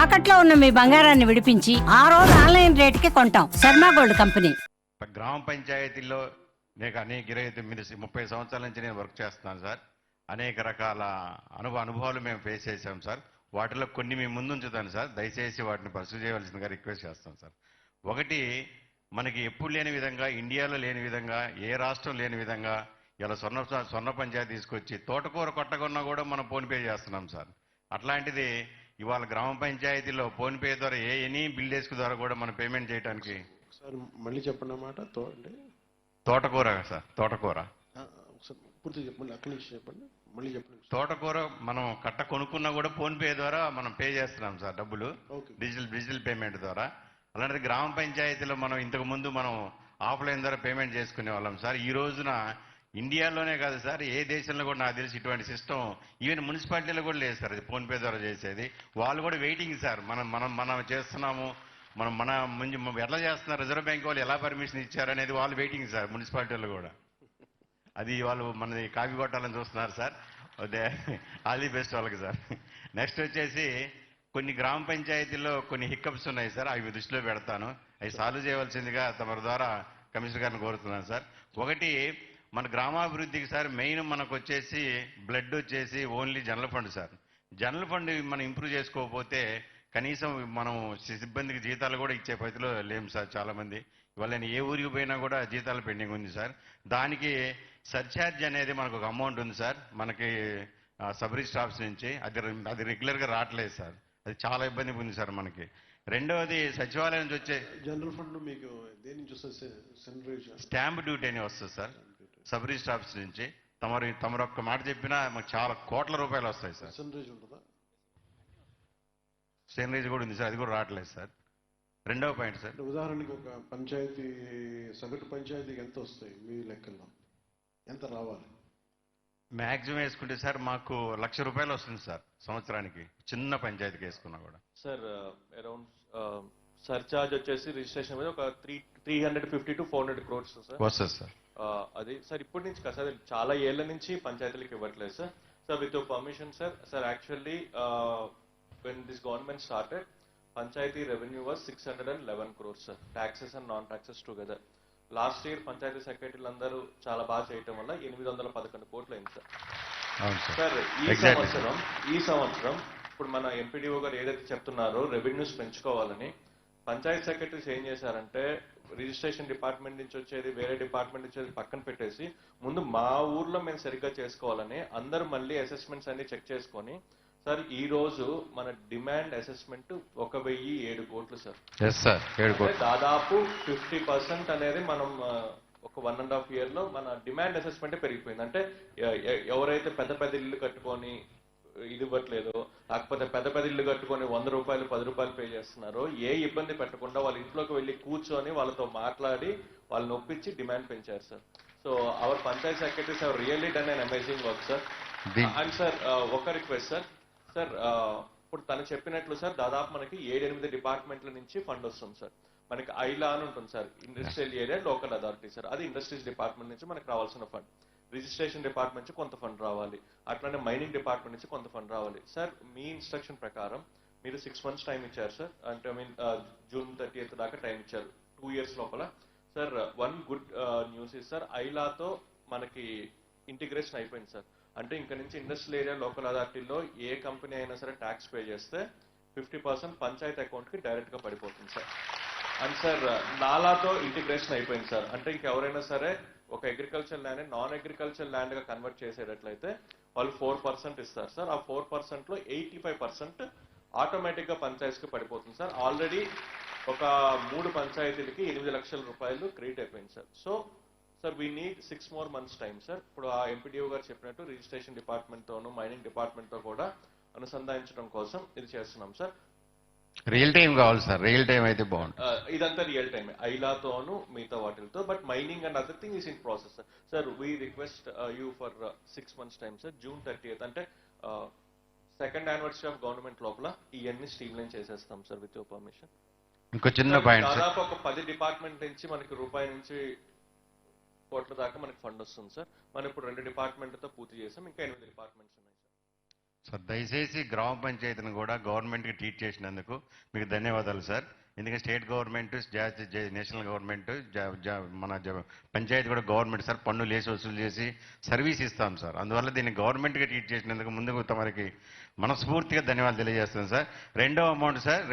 తాకట్లో ఉన్న మీ బంగారాన్ని విడిపించి ఆ రోజు ఆన్లైన్ రేటుకి కొంటాం. Sharma gold company. గ్రామ పంచాయతీల్లో నేను అనేక 29-30 సంవత్సరాల నుంచి నేను వర్క్ చేస్తున్నాను సార్. అనేక రకాల అనుభవాలు మేము ఫేస్ చేసాం సార్. వాటిలో కొన్ని మేము ముందు ఉంచుతాను సార్. దయచేసి వాటిని పర్సూ చేయవలసిందిగా రిక్వెస్ట్ చేస్తాం సార్. ఒకటి, మనకి ఎప్పుడు లేని విధంగా, ఇండియాలో లేని విధంగా, ఏ రాష్ట్రం లేని విధంగా ఇలా స్వర్ణ పంచాయతీ తీసుకొచ్చి తోటకూర కొట్టకున్నా కూడా మనం ఫోన్పే చేస్తున్నాం సార్. అట్లాంటిది ఇవాళ గ్రామ పంచాయతీలో ఫోన్పే ద్వారా ఎనీ బిల్ డెస్క్ ద్వారా కూడా మనం పేమెంట్ చేయడానికి. సార్ మళ్ళీ చెప్పండి అన్నమాట. తోటకూర సార్, తోటకూర పూర్తి చెప్పండి, అక్కడి నుంచి చెప్పండి, మళ్ళీ చెప్పండి. తోటకూర మనం కట్ట కొనుక్కున్నా కూడా ఫోన్పే ద్వారా మనం పే చేస్తున్నాం సార్ డబ్బులు, డిజిటల్ పేమెంట్ ద్వారా. అలాంటిది గ్రామ పంచాయతీలో మనం ఇంతకు ముందు మనం ఆఫ్లైన్ ద్వారా పేమెంట్ చేసుకునే వాళ్ళం సార్. ఈ రోజున ఇండియాలోనే కాదు సార్, ఏ దేశంలో కూడా నాకు తెలిసి ఇటువంటి సిస్టమ్ ఈవెన్ మున్సిపాలిటీలో కూడా లేదు సార్. అది ఫోన్పే ద్వారా చేసేది. వాళ్ళు కూడా వెయిటింగ్ సార్. మనం చేస్తున్నాము, మన ముందు ఎట్లా చేస్తున్నారు, రిజర్వ్ బ్యాంక్ వాళ్ళు ఎలా పర్మిషన్ ఇచ్చారనేది వాళ్ళు వెయిటింగ్ సార్. మున్సిపాలిటీలో కూడా అది వాళ్ళు మనది కాపీ కొట్టాలని చూస్తున్నారు సార్. అదే ఆల్ ది బెస్ట్ వాళ్ళకి సార్. నెక్స్ట్ వచ్చేసి కొన్ని గ్రామ పంచాయతీల్లో కొన్ని హిక్కప్స్ ఉన్నాయి సార్. అవి దృష్టిలో పెడతాను. అవి సాల్వ్ చేయవలసిందిగా తమ ద్వారా కమిషనర్ గారిని కోరుతున్నాను సార్. ఒకటి, మన గ్రామాభివృద్ధికి సార్ మెయిన్ మనకు వచ్చేసి బ్లడ్ వచ్చేసి only general fund sir. General fund మనం ఇంప్రూవ్ చేసుకోకపోతే కనీసం మనం సిబ్బందికి జీతాలు కూడా ఇచ్చే పరిధిలో లేము సార్. చాలామంది ఇవాళ నేను ఏ ఊరికి పోయినా కూడా జీతాలు పెండింగ్ ఉంది సార్. దానికి సర్ఛార్జ్ అనేది మనకు ఒక అమౌంట్ ఉంది సార్, మనకి సబ్ రిజిస్టర్ ఆఫీస్ నుంచి. అది రెగ్యులర్గా రావట్లేదు సార్. అది చాలా ఇబ్బంది ఉంది సార్ మనకి. రెండవది, సచివాలయం నుంచి వచ్చే జనరల్ ఫండ్ మీకు దేని నుంచి వస్తుంది? స్టాంప్ డ్యూటీ అని వస్తుంది సార్ సబ్ రిజిస్టర్ ఆఫీస్ నుంచి. తమరు ఒక్క మాట చెప్పినా మాకు చాలా కోట్ల రూపాయలు వస్తాయి సార్. సన్రైజ్ ఉంటుందా? సన్రైజ్ కూడా ఉంది సార్, అది కూడా రావట్లేదు సార్. రెండవ పాయింట్ సార్, ఉదాహరణకి ఒక పంచాయతీ, సగటు పంచాయతీకి ఎంత వస్తాయి మీ లెక్కల్లో? ఎంత రావాలి? మ్యాక్సిమం వేసుకుంటే సార్ మాకు ₹1,00,000 వస్తుంది సార్ సంవత్సరానికి, చిన్న పంచాయతీకి వేసుకున్నా కూడా. సార్ అరౌండ్ సర్చార్జ్ వచ్చేసి రిజిస్ట్రేషన్ మీద ఒక 350 to 400 crores సార్ వస్తుంది సార్. అది సార్ ఇప్పటి నుంచి కదా సార్, చాలా ఏళ్ల నుంచి పంచాయతీలకు ఇవ్వట్లేదు sir. Sir with permission sir actually when this government started, panchayat revenue was 611 crores sir, taxes and non taxes together. Last year panchayat సెక్రటరీలు అందరూ చాలా బాగా చేయటం వల్ల 811 కోట్లు అయింది సార్. సార్ ఈ సంవత్సరం ఇప్పుడు మన ఎంపీడీఓ గారు ఏదైతే చెప్తున్నారో రెవెన్యూస్ పెంచుకోవాలని, పంచాయతీ సెక్రటరీస్ ఏం చేశారంటే రిజిస్ట్రేషన్ డిపార్ట్మెంట్ నుంచి వచ్చేది, వేరే డిపార్ట్మెంట్ నుంచి పక్కన పెట్టేసి ముందు మా ఊర్లో మేము సరిగ్గా చేసుకోవాలని అందరూ మళ్ళీ అసెస్మెంట్స్ అన్ని చెక్ చేసుకొని సార్ ఈ రోజు మన డిమాండ్ అసెస్మెంట్ 1,007 కోట్లు సార్. దాదాపు 50% అనేది మనం ఒక 1.5 year లో మన డిమాండ్ అసెస్మెంటే పెరిగిపోయింది. అంటే ఎవరైతే పెద్ద ఇల్లు కట్టుకొని ఇది ఇవ్వట్లేదో, లేకపోతే పెద్ద ఇల్లు కట్టుకొని ₹100 ₹10 పే చేస్తున్నారో, ఏ ఇబ్బంది పెట్టకుండా వాళ్ళ ఇంట్లోకి వెళ్ళి కూర్చొని వాళ్ళతో మాట్లాడి వాళ్ళని ఒప్పించి డిమాండ్ పెంచారు sir. So our Panchayat secretaries have really done an amazing work sir. And sir ఒక రిక్వెస్ట్ సార్, ఇప్పుడు తను చెప్పినట్లు సార్ దాదాపు మనకి 7-8 డిపార్ట్మెంట్ల నుంచి ఫండ్ వస్తుంది సార్. మనకి ఐలా అని ఉంటుంది sir, industrial area local authority sir. అది ఇండస్ట్రీస్ డిపార్ట్మెంట్ నుంచి మనకు రావాల్సిన ఫండ్. రిజిస్ట్రేషన్ డిపార్ట్మెంట్ నుంచి కొంత ఫండ్ రావాలి, అట్లానే మైనింగ్ డిపార్ట్మెంట్ నుంచి కొంత ఫండ్ రావాలి సార్. మీ ఇన్స్ట్రక్షన్ ప్రకారం మీరు 6 months టైం ఇచ్చారు సార్. అంటే June 30th దాకా టైం ఇచ్చారు, 2 years లోపల sir. One good news is sir, ఐలాతో మనకి ఇంటిగ్రేషన్ అయిపోయింది సార్. అంటే ఇంకా నుంచి ఇండస్ట్రియల్ ఏరియా లోకల్ అథారిటీలో ఏ కంపెనీ అయినా సరే ట్యాక్స్ పే చేస్తే 50% పంచాయతీ అకౌంట్ కి డైరెక్ట్ గా పడిపోతుంది సార్. అండ్ సార్ నాలాతో ఇంటిగ్రేషన్ అయిపోయింది సార్. అంటే ఇంకెవరైనా సరే ఒక agriculture land non agriculture land గా కన్వర్ట్ చేసేటట్లయితే వాళ్ళు 4% ఇస్తారు సార్. ఆ 4% లో 85% ఆటోమేటిక్ గా పంచాయతీకి పడిపోతుంది సార్. ఆల్రెడీ ఒక 3 పంచాయతీలకి ₹8 లక్షల క్రెడిట్ అయిపోయింది sir. So sir we need 6 more months time sir. ఇప్పుడు ఆ ఎంపీడీఓ గారు చెప్పినట్టు రిజిస్ట్రేషన్ డిపార్ట్మెంట్ తోను మైనింగ్ డిపార్ట్మెంట్ తో కూడా అనుసంధానించడం కోసం ఇది చేస్తున్నాం సార్. రియల్ టైం కావాలి సార్, రియల్ టైం అయితే బాగుంటుంది. ఇదంతా రియల్ టైం ఐలాతోను మిగతా వాటితో, but mining and other thing is in process sir. Sir we request you for 6 months time sir. June 30th అంటే 2nd anniversary ఆఫ్ గవర్నమెంట్ లోపల ఇవన్నీ stream line చేసేస్తాం సార్ విత్ యువర్ పర్మిషన్. ఇంకో చిన్న point, దాదాపు ఒక 10 డిపార్ట్మెంట్ నుంచి మనకి రూపాయి నుంచి కోట్ల దాకా మనకి ఫండ్ వస్తుంది సార్. మనం ఇప్పుడు 2 డిపార్ట్మెంట్లతో పూర్తి చేసాం, ఇంకా 8 డిపార్ట్మెంట్స్ ఉన్నాయి సార్. సార్ దయచేసి గ్రామ పంచాయతీని కూడా గవర్నమెంట్కి ట్రీట్ చేసినందుకు మీకు ధన్యవాదాలు సార్. ఎందుకంటే state government, national government, panchayat కూడా గవర్నమెంట్ సార్ పన్నులు వేసి వసూలు చేసి సర్వీస్ ఇస్తాం సార్. అందువల్ల దీన్ని గవర్నమెంట్గా ట్రీట్ చేసినందుకు ముందుకు తమరికి మనస్ఫూర్తిగా ధన్యవాదాలు తెలియజేస్తాను సార్.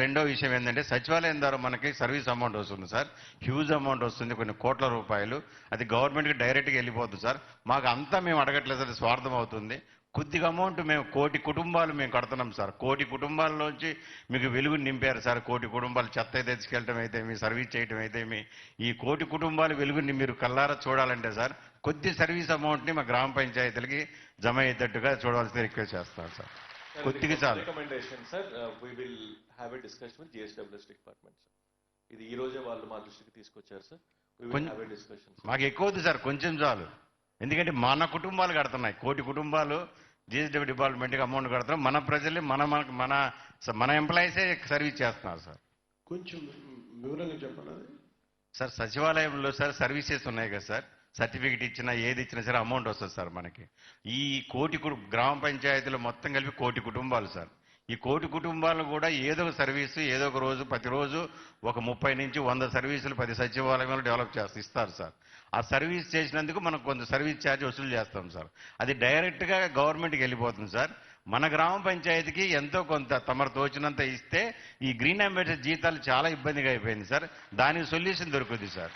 రెండో విషయం ఏంటంటే సచివాలయం ద్వారా మనకి సర్వీస్ అమౌంట్ వస్తుంది సార్. హ్యూజ్ అమౌంట్ వస్తుంది, కొన్ని కోట్ల రూపాయలు. అది గవర్నమెంట్కి డైరెక్ట్గా వెళ్ళిపోతుంది సార్. మాకు అంతా మేము అడగట్లేదు సార్, స్వార్థం అవుతుంది. కొద్దిగా అమౌంట్ మేము 1 కోటి కుటుంబాలు మేము కడుతున్నాం సార్. 1 కోటి కుటుంబాల్లోంచి మీకు వెలుగుని నింపారు సార్. 1 కోటి కుటుంబాలు చెత్త తెచ్చుకెళ్ళటం అయితే మీ సర్వీస్ చేయటం అయితే మీ ఈ 1 కోటి కుటుంబాల వెలుగుని మీరు కల్లారా చూడాలంటే సార్ కొద్ది సర్వీస్ అమౌంట్ని మా గ్రామ పంచాయతీలకి జమ అయ్యేటట్టుగా చూడవలసిన రిక్వెస్ట్ చేస్తాను సార్. కొద్దిగా చాలు. Recommendation sir, we will have a discussion with GSWS department sir. ఇది ఈ రోజే వాళ్ళు మా దృష్టికి తీసుకొచ్చారు sir. We will have a discussion. మాకు ఎక్కువ వద్దు సార్, కొంచెం చాలు. ఎందుకంటే మన కుటుంబాలు కడుతున్నాయి, 1 కోటి కుటుంబాలు జిఎస్డబ్ల్యూ డిపార్ట్మెంట్కి అమౌంట్ కడుతున్నాం. మన ప్రజలు మన ఎంప్లాయీసే సర్వీస్ చేస్తున్నారు సార్. కొంచెం వివరంగా చెప్పండి అది. సార్ సచివాలయంలో సార్ సర్వీసెస్ ఉన్నాయి కదా సార్. సర్టిఫికెట్ ఇచ్చినా ఏది ఇచ్చినా సరే అమౌంట్ వస్తుంది సార్ మనకి. ఈ 1 కోటి గ్రామ పంచాయతీలు మొత్తం కలిపి 1 కోటి కుటుంబాలు సార్. ఈ 1 కోటి కుటుంబాలు కూడా ఏదో ఒక సర్వీసు ఏదో ఒక రోజు ప్రతిరోజు ఒక 30 నుంచి 100 సర్వీసులు 10 సచివాలయంలో డెవలప్ ఇస్తారు సార్. ఆ సర్వీస్ చేసినందుకు మనం కొంత సర్వీస్ ఛార్జ్ వసూలు చేస్తాం సార్. అది డైరెక్ట్గా గవర్నమెంట్కి వెళ్ళిపోతుంది సార్. మన గ్రామ పంచాయతీకి ఎంతో కొంత తమరు తోచినంత ఇస్తే ఈ గ్రీన్ అంబాసిడర్ జీతాలు చాలా ఇబ్బందిగా అయిపోయింది సార్. దానికి సొల్యూషన్ దొరుకుతుంది సార్.